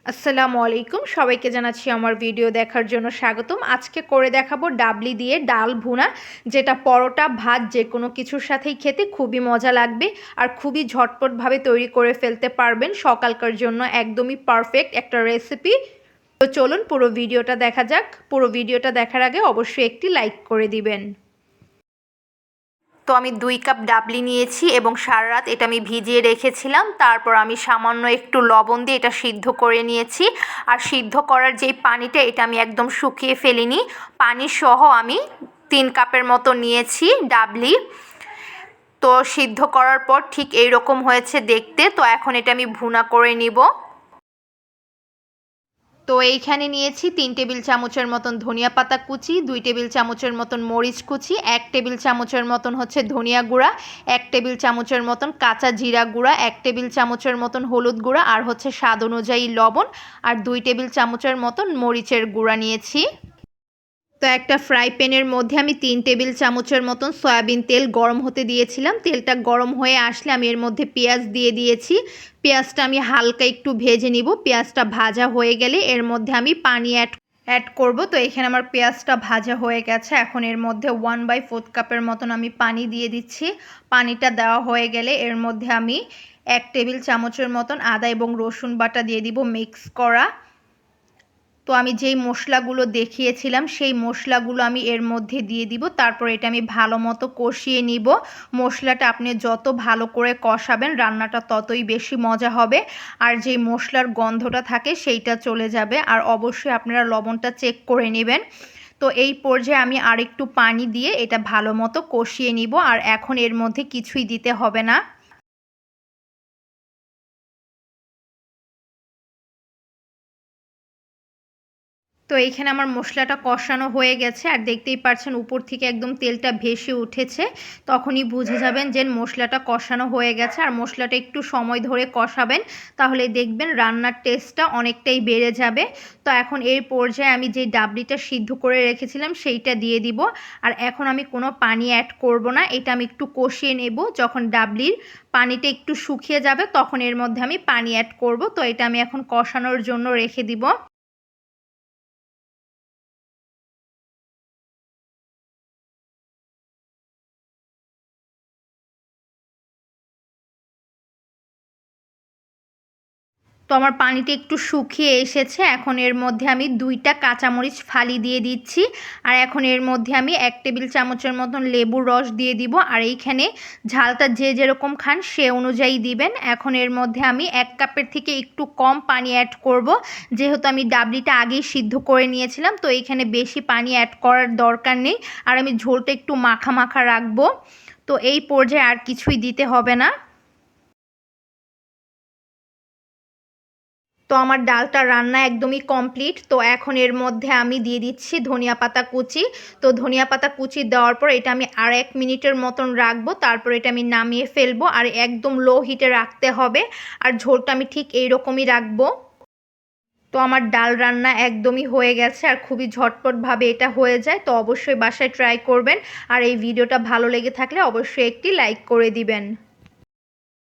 আসসালামু আলাইকুম, সবাইকে জানাচ্ছি আমার ভিডিও দেখার জন্য স্বাগতম। আজকে করে দেখাবো ডাবলি দিয়ে ডাল ভুনা, যেটা পরোটা ভাত যে কোনো কিছুর সাথেই খেতে খুবই মজা লাগবে আর খুবই ঝটপটভাবে তৈরি করে ফেলতে পারবেন। সকালকার জন্য একদমই পারফেক্ট একটা রেসিপি। তো চলুন পুরো ভিডিওটা দেখা যাক। পুরো ভিডিওটা দেখার আগে অবশ্যই একটি লাইক করে দিবেন। তো আমি 2 কাপ ডাবলি নিয়েছি এবং সারা রাত এটা আমি ভিজিয়ে রেখেছিলাম। তারপর আমি সামান্য একটু লবণ দিয়ে এটা সিদ্ধ করে নিয়েছি। আর সিদ্ধ করার যেই পানিটা, এটা আমি একদম শুকিয়ে ফেলিনি, পানি সহ আমি 3 কাপের মতো নিয়েছি ডাবলি। তো সিদ্ধ করার পর ঠিক এইরকম হয়েছে দেখতে। তো এখন এটা আমি ভুনা করে নিব। তো এইখানে নিয়েছি 3 টেবিল চামচের মতন ধনিয়া পাতা কুচি, 2 টেবিল চামচের মতন মরিচ কুচি, 1 টেবিল চামচের মতন হচ্ছে ধনিয়া গুঁড়া, 1 টেবিল চামচের মতন কাঁচা জিরা গুঁড়া, 1 টেবিল চামচের মতন হলুদ গুঁড়া আর হচ্ছে স্বাদ অনুযায়ী লবণ, আর 2 টেবিল চামচের মতন মরিচের গুঁড়া নিয়েছি। তো একটা ফ্রাই প্যানের মধ্যে আমি 3 টেবিল চামচের মতন সয়াবিন তেল গরম হতে দিয়েছিলাম। তেলটা গরম হয়ে আসলে আমি এর মধ্যে পেঁয়াজ দিয়ে দিয়েছি। পেঁয়াজটা আমি হালকা একটু ভেজে নিব। পেঁয়াজটা ভাজা হয়ে গেলে এর মধ্যে আমি পানি অ্যাড করব। তো এখানে আমার পেঁয়াজটা ভাজা হয়ে গেছে। এখন এর মধ্যে 1/4 কাপের মতন আমি পানি দিয়ে দিচ্ছি। পানিটা দেওয়া হয়ে গেলে এর মধ্যে আমি 1 টেবিল চামচের মতন আদা এবং রসুন বাটা দিয়ে দিব মিক্স করা। তো আমি যেই মশলাগুলো দেখিয়েছিলাম সেই মশলাগুলো আমি এর মধ্যে দিয়ে দিব। তারপর এটা আমি ভালো মতো কষিয়ে নিব। মশলাটা আপনি যত ভালো করে কষাবেন রান্নাটা ততই বেশি মজা হবে। আর যেই মশলার গন্ধটা থাকে সেইটা চলে যাবে। আর অবশ্যই আপনারা লবণটা চেক করে নেবেন। তো এই পর্যায়ে আমি আরেকটু পানি দিয়ে এটা ভালো মতো কষিয়ে নিব। আর এখন এর মধ্যে কিছুই দিতে হবে না। তো এইখানে আমার মশলাটা কষানো হয়ে গেছে আর দেখতেই পাচ্ছেন উপর থেকে একদম তেলটা ভেসে উঠেছে। তখনই বুঝে যাবেন যে মশলাটা কষানো হয়ে গেছে। আর মশলাটা একটু সময় ধরে কষাবেন, তাহলে দেখবেন রান্নার টেস্টটা অনেকটাই বেড়ে যাবে। তো এখন এই পর্যায়ে আমি যে ডাবলিটা সিদ্ধ করে রেখেছিলাম সেইটা দিয়ে দিব। আর এখন আমি কোনো পানি অ্যাড করব না, এটা আমি একটু কষিয়ে নেব। যখন ডাবলির পানিটা একটু শুকিয়ে যাবে তখন এর মধ্যে আমি পানি অ্যাড করব। তো এটা আমি এখন কষানোর জন্য রেখে দিব। তো আমার পানিটা একটু শুকিয়ে এসেছে। এখন এর মধ্যে আমি 2টা কাঁচামরিচ ফালি দিয়ে দিচ্ছি। আর এখন এর মধ্যে আমি 1 টেবিল চামচের মতন লেবুর রস দিয়ে দিব। আর এইখানে ঝালটা যে যেরকম খান সে অনুযায়ী দিবেন। এখন এর মধ্যে আমি 1 কাপের থেকে একটু কম পানি অ্যাড করব, যেহেতু আমি ডাবলিটা আগেই সিদ্ধ করে নিয়েছিলাম। তো এইখানে বেশি পানি অ্যাড করার দরকার নেই। আর আমি ঝোলটা একটু মাখা মাখা রাখবো। তো এই পর্যায়ে আর কিছুই দিতে হবে না। তো আমার ডালটা রান্না একদমই কমপ্লিট। তো এখন এর মধ্যে আমি দিয়ে দিচ্ছি ধনিয়া পাতা কুচি। তো ধনিয়া পাতা কুচি দেওয়ার পর এটা আমি আর 1 মিনিটের মতন রাখবো। তারপর এটা আমি নামিয়ে ফেলবো। আর একদম লো হিটে রাখতে হবে। আর ঝোলটা আমি ঠিক এইরকমই রাখবো। তো আমার ডাল রান্না একদমই হয়ে গেছে আর খুবই ঝটপটভাবে এটা হয়ে যায়। তো অবশ্যই বাসায় ট্রাই করবেন। আর এই ভিডিওটা ভালো লেগে থাকলে অবশ্যই একটি লাইক করে দিবেন।